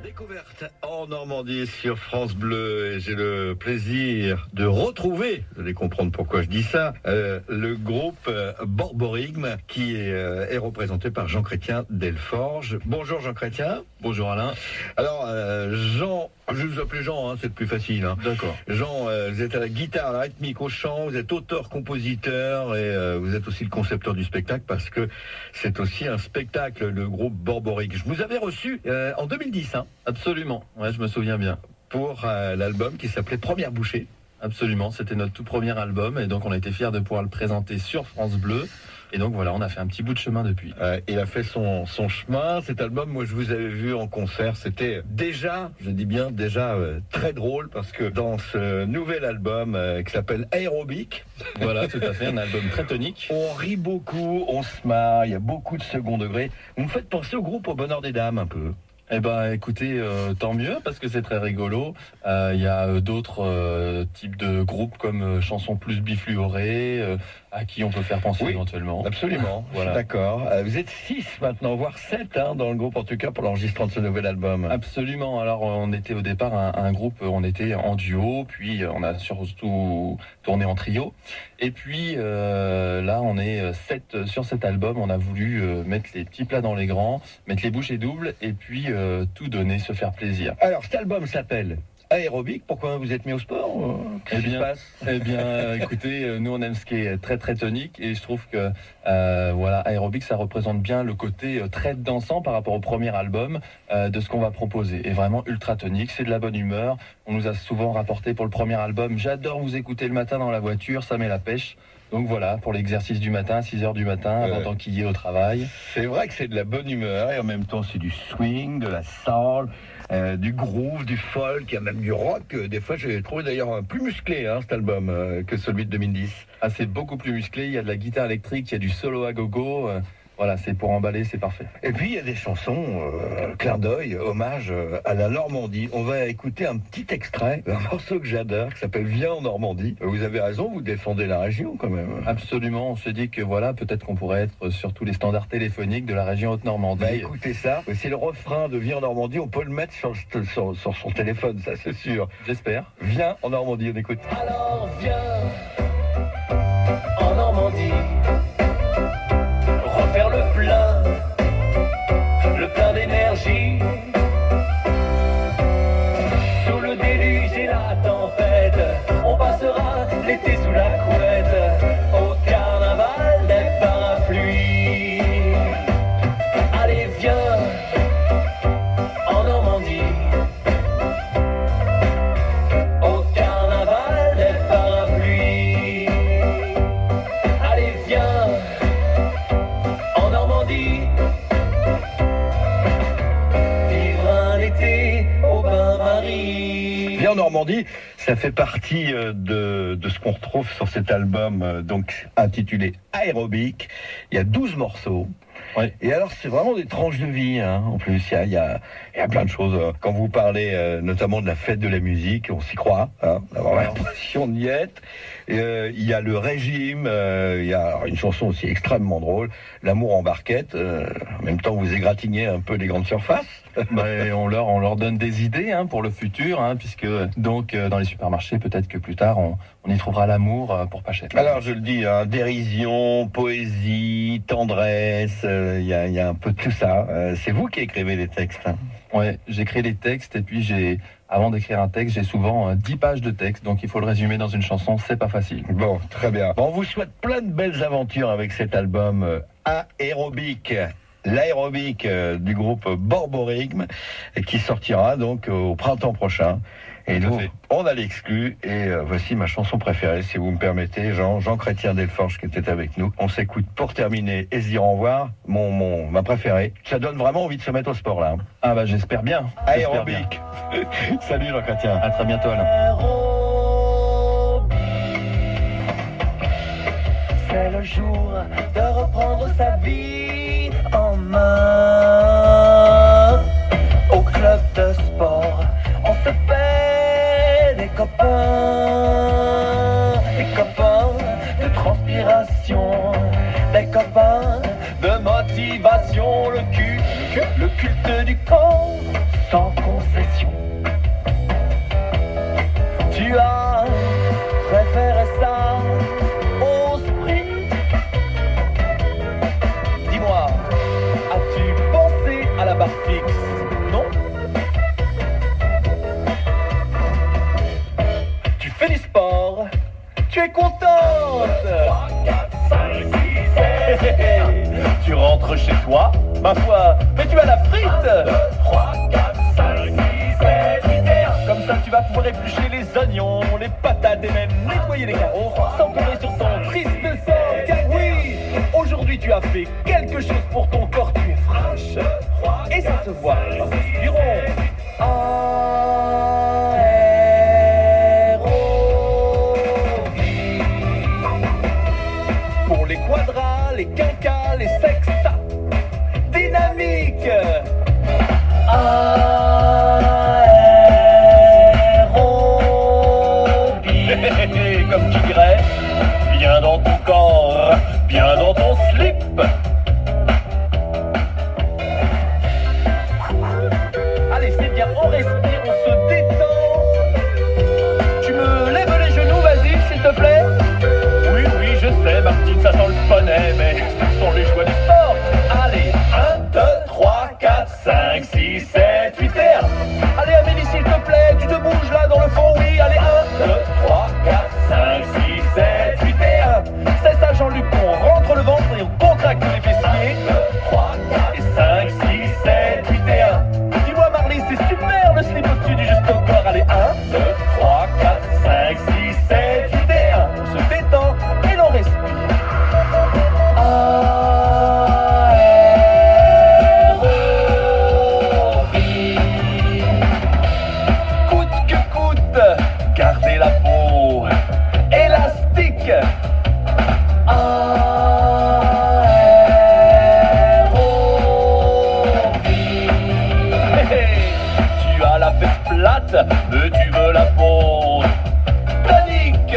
Découverte en Normandie sur France Bleu et j'ai le plaisir de retrouver, vous allez comprendre pourquoi je dis ça, le groupe Borborigme qui est représenté par Jean Chrétien Delforge. Bonjour Jean Chrétien. Bonjour Alain. Alors Jean, je vais vous appeler Jean, c'est le plus facile. D'accord. Jean, vous êtes à la guitare, à la rythmique, au chant, vous êtes auteur-compositeur et vous êtes aussi le concepteur du spectacle parce que c'est aussi un spectacle, le groupe Borborigme. Je vous avais reçu en 2010, Absolument, ouais, je me souviens bien. Pour l'album qui s'appelait Première Bouchée. Absolument, c'était notre tout premier album et donc on a été fiers de pouvoir le présenter sur France Bleu. Et donc voilà, on a fait un petit bout de chemin depuis. Il a fait son chemin. Cet album, moi je vous avais vu en concert, c'était déjà, je dis bien déjà très drôle parce que dans ce nouvel album qui s'appelle Aérobic, voilà, tout à fait, un album très tonique. On rit beaucoup, on se marre, il y a beaucoup de second degré. Vous me faites penser au groupe Au Bonheur des Dames un peu. Eh ben, écoutez, tant mieux parce que c'est très rigolo. Il y a d'autres types de groupes comme Chansons Plus Bifluorées, à qui on peut faire penser éventuellement. Absolument, voilà. D'accord. Vous êtes 6 maintenant, voire 7 dans le groupe en tout cas pour l'enregistrement de ce nouvel album. Absolument. Alors on était au départ un groupe, on était en duo, puis on a surtout tourné en trio. Et puis là on est 7 sur cet album. On a voulu mettre les petits plats dans les grands, mettre les bouchées doubles et puis tout donner, se faire plaisir. Alors cet album s'appelle Aérobic. Pourquoi vous êtes mis au sport? Qu'est-ce qui se passe? Eh bien, écoutez, nous on aime ce qui est très très tonique et je trouve que voilà, Aérobic ça représente bien le côté très dansant par rapport au premier album de ce qu'on va proposer. Et vraiment ultra tonique, c'est de la bonne humeur. On nous a souvent rapporté pour le premier album, j'adore vous écouter le matin dans la voiture, ça met la pêche. Donc voilà, pour l'exercice du matin, 6h du matin, avant d'enquiller au travail. C'est vrai que c'est de la bonne humeur et en même temps c'est du swing, de la soul, du groove, du folk, il y a même du rock. Des fois j'ai trouvé d'ailleurs plus musclé cet album que celui de 2010. Ah, c'est beaucoup plus musclé, il y a de la guitare électrique, il y a du solo à gogo. Voilà, c'est pour emballer, c'est parfait. Et puis il y a des chansons, clin d'œil, hommage à la Normandie. On va écouter un petit extrait d'un morceau que j'adore, qui s'appelle Viens en Normandie. Vous avez raison, vous défendez la région quand même. Absolument, on se dit que voilà, peut-être qu'on pourrait être sur tous les standards téléphoniques de la région Haute-Normandie. Bah écoutez ça, c'est le refrain de Viens en Normandie, on peut le mettre sur son téléphone, ça c'est sûr. J'espère. Viens en Normandie, on écoute. Alors viens en Normandie. Faire le plein d'énergie. Sous le déluge et la tempête, on passera l'été sous la couette, au carnaval des parapluies. Allez viens en Normandie, au carnaval des parapluies. Allez viens en Normandie, vivre un été au bain-marie. Viens en Normandie, ça fait partie de ce qu'on retrouve sur cet album donc intitulé Aérobic. Il y a 12 morceaux. Ouais. Et alors c'est vraiment des tranches de vie en plus, il y a plein de choses. Quand vous parlez notamment de la fête de la musique, on s'y croit, d'avoir l'impression d'y être. Il y a le régime, il y a une chanson aussi extrêmement drôle, L'amour en barquette. En même temps vous égratignez un peu les grandes surfaces. On leur donne des idées pour le futur, puisque donc dans les supermarchés peut-être que plus tard on y trouvera l'amour pour pas cher. Alors je le dis, dérision, poésie, tendresse, il y a un peu de tout ça. C'est vous qui écrivez les textes. Ouais, j'écris les textes et puis avant d'écrire un texte, j'ai souvent 10 pages de texte, donc il faut le résumer dans une chanson, c'est pas facile. Bon, très bien. On vous souhaite plein de belles aventures avec cet album Aérobic. L'aérobic du groupe Borborigme qui sortira donc au printemps prochain. Et nous, on a l'exclu et voici ma chanson préférée, si vous me permettez, Jean Chrétien Delforge qui était avec nous. On s'écoute pour terminer et se dire au revoir, ma préférée. Ça donne vraiment envie de se mettre au sport là. Ah bah j'espère bien. Aérobic. Salut Jean Chrétien. À très bientôt Alain. C'est le jour de reprendre sa vie en main. Au club de sport, on se fait des copains de transpiration, des copains de motivation, le culte du corps sans Tu rentres chez toi, ma foi, mais tu as la frite. Comme ça, tu vas pouvoir éplucher les oignons, les patates et même nettoyer les carreaux sans pleurer sur ton triste sort. Car oui, aujourd'hui tu as fait quelque chose pour ton corps, tu es fraîche. Et ça se voit, respirons. Pour les quadras, les quinquas, les sextas, dynamique. Comme tu dirais, bien dans ton corps, bien dans ton slip. Allez, c'est bien, on respire, on se détend. Tu me lèves les genoux, vas-y, s'il te plaît. Oui, je sais, Martine, ça sent le poney, mais ce sont les joies du sport. Allez, 1, 2, 3, 4, 5, 6, 7, 8 et 1. Allez, Amélie, s'il te plaît, tu te bouges là dans le fond, oui. Allez, 1, 2, 3, 4, 5, 6, 7, 8 et 1. C'est ça, Jean-Luc, on rentre le ventre et on contracte les fessiers. 1, 2, 3, 4 et 5, 6, 7, 8 et 1. Dis-moi, Marley, c'est super le slip au-dessus du juste au corps. Allez, 1, 2, 3, 4, 5, 6, 7, 8 et 1. On se détend et l'on respire. Coûte que coûte, gardez la peau élastique. Tu as la fesse plate, mais tu veux la peau tonique.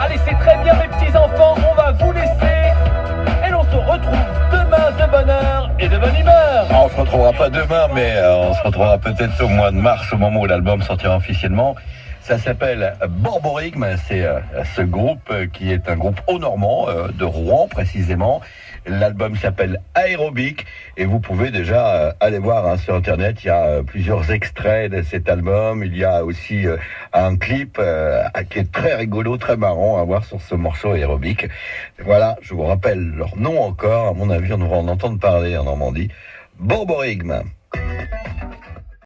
Allez, c'est très bien mes petits enfants, on va vous laisser et l'on se retrouve demain de bonne heure et de bonne humeur. On se retrouvera pas demain, mais on se retrouvera peut-être au mois de mars, au moment où l'album sortira officiellement. Ça s'appelle Borborygme, c'est ce groupe qui est un groupe haut-normand, de Rouen précisément. L'album s'appelle Aérobic et vous pouvez déjà aller voir sur internet, il y a plusieurs extraits de cet album. Il y a aussi un clip qui est très rigolo, très marrant à voir sur ce morceau Aérobic. Voilà, je vous rappelle leur nom encore, à mon avis on devrait en entendre parler en Normandie. Borborygme.